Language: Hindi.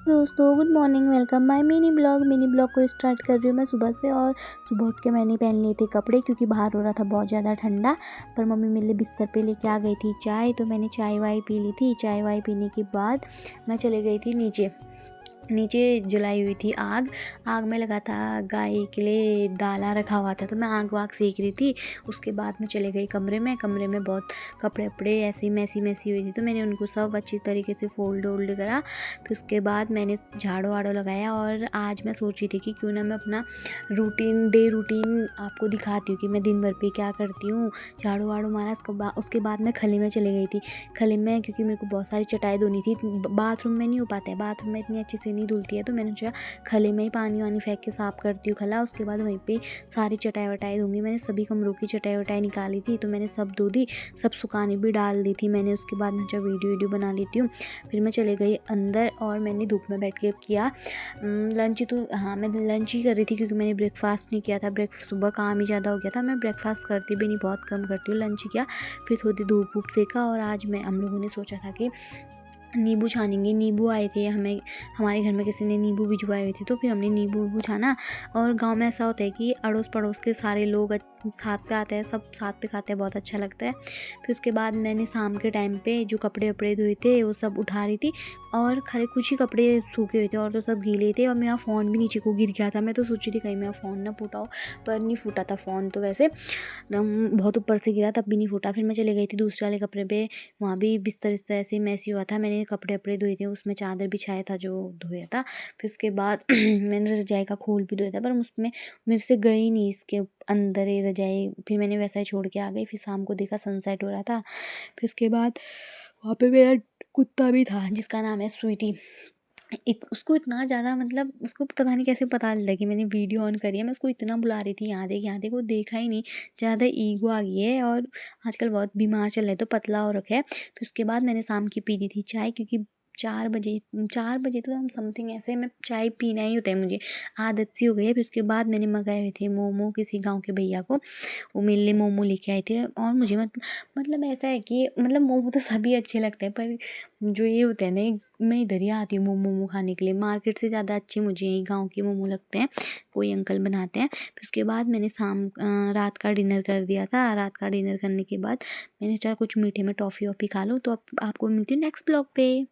दोस्तों good morning, welcome my mini blog को स्टार्ट कर रही हूँ मैं सुबह से। और सुबह उठ के मैंने पहन लिए थे कपड़े क्योंकि बाहर हो रहा था बहुत ज़्यादा ठंडा। पर मम्मी मेरे लिए बिस्तर पे लेके आ गई थी चाय, तो मैंने चाय वाय पी ली थी। चाय वाय पीने के बाद मैं चले गई थी नीचे। नीचे जलाई हुई थी आग। आग में लगा था गाय के लिए दाला रखा हुआ था, तो मैं आग वाग सेक रही थी। उसके बाद मैं चले गई कमरे में। कमरे में बहुत कपड़े वपड़े ऐसे मैसी हुई थी, तो मैंने उनको सब अच्छी तरीके से फोल्ड वोल्ड करा। फिर उसके बाद मैंने झाड़ू वाड़ू लगाया। और आज मैं सोच रही थी कि क्यों ना मैं अपना डे रूटीन आपको दिखाती हूँ कि मैं दिन भर पे क्या करती हूँ। झाड़ू वाड़ू मारा, उसके बाद मैं खली में चली गई थी। खली में क्योंकि मेरे को बहुत सारी चटाई धोनी थी। बाथरूम में नहीं हो पाता है, बाथरूम में इतनी अच्छी से नहीं धुलती है, तो मैंने सोचा खले में ही पानी वानी फेंक के साफ़ करती हूँ खला। उसके बाद वहीं पे सारी चटाई वटाई दूँगी। मैंने सभी कमरों की चटाई वटाई निकाली थी, तो मैंने सब धो दी, सब सुखाने भी डाल दी थी मैंने। उसके बाद मैं वीडियो बना लेती हूँ। फिर मैं चले गई अंदर और मैंने धूप में बैठ के किया लंच। तो हाँ, मैं लंच ही कर रही थी क्योंकि मैंने ब्रेकफास्ट नहीं किया था। सुबह काम ही ज़्यादा हो गया था, मैं ब्रेकफास्ट करती भी नहीं, बहुत कम करती हूँ। लंच किया, फिर थोड़ी धूप वूप सेका। और आज हम लोगों ने सोचा था कि नींबू छानेंगे। नींबू आए थे हमें, हमारे घर में किसी ने नींबू भिजवाए हुए थे, तो फिर हमने नींबू छाना। और गांव में ऐसा होता है कि अड़ोस पड़ोस के सारे लोग साथ पे आते हैं, सब साथ पे खाते हैं, बहुत अच्छा लगता है। फिर उसके बाद मैंने शाम के टाइम पे जो कपड़े वपड़े धोए थे वो सब उठा रही थी। और खाली कुछ ही कपड़े सूखे हुए थे और तो सब गीले थे। और मेरा फ़ोन भी नीचे को गिर गया था। मैं तो सोची थी कहीं मेरा फ़ोन ना फूटा हो, पर नहीं फूटा था फ़ोन। तो वैसे बहुत ऊपर से गिरा, तब भी नहीं फूटा। फिर मैं चले गई थी दूसरे वाले कपड़े पे, वहाँ भी बिस्तर विस्तर ऐसे मैसी हुआ था। मैंने कपड़े वपड़े धोए थे, उसमें चादर बिछाया था जो धोया था। फिर उसके बाद मैंने रजाई का खोल भी धोया था, पर उसमें मेरे से गई नहीं इसके अंदर ये रजाई। फिर मैंने वैसा ही छोड़ के आ गई। फिर शाम को देखा सनसेट हो रहा था। फिर उसके बाद वहाँ पे मेरा कुत्ता भी था जिसका नाम है स्वीटी। उसको इतना ज़्यादा, मतलब उसको पता नहीं कैसे पता लगा कि मैंने वीडियो ऑन करी है। मैं उसको इतना बुला रही थी, यहाँ देख, वो देखा ही नहीं। ज़्यादा ईगो आ गई है और आजकल बहुत बीमार चल रहा है, तो पतला हो रखा है। फिर उसके बाद मैंने शाम की पी दी थी चाय, क्योंकि 4 बजे तो हम समथिंग ऐसे में चाय पीना ही होता है, मुझे आदत सी हो गई है। फिर उसके बाद मैंने मंगाए हुए थे मोमो किसी गांव के भैया को, वो मेरे लिए मोमो लेके आए थे। और मुझे मतलब ऐसा है कि मतलब मोमो तो सभी अच्छे लगते हैं, पर जो ये होता है ना, मैं इधर ही आती हूँ मोमो खाने के लिए। मार्केट से ज़्यादा अच्छे मुझे यही गांव के मोमो लगते हैं, कोई अंकल बनाते हैं। फिर उसके बाद मैंने रात का डिनर कर दिया था। रात का डिनर करने के बाद मैंने चाहे कुछ मीठे में टॉफ़ी वॉफ़ी खा लूँ। तो अब आपको मिलती हूँ नेक्स्ट ब्लॉग पे।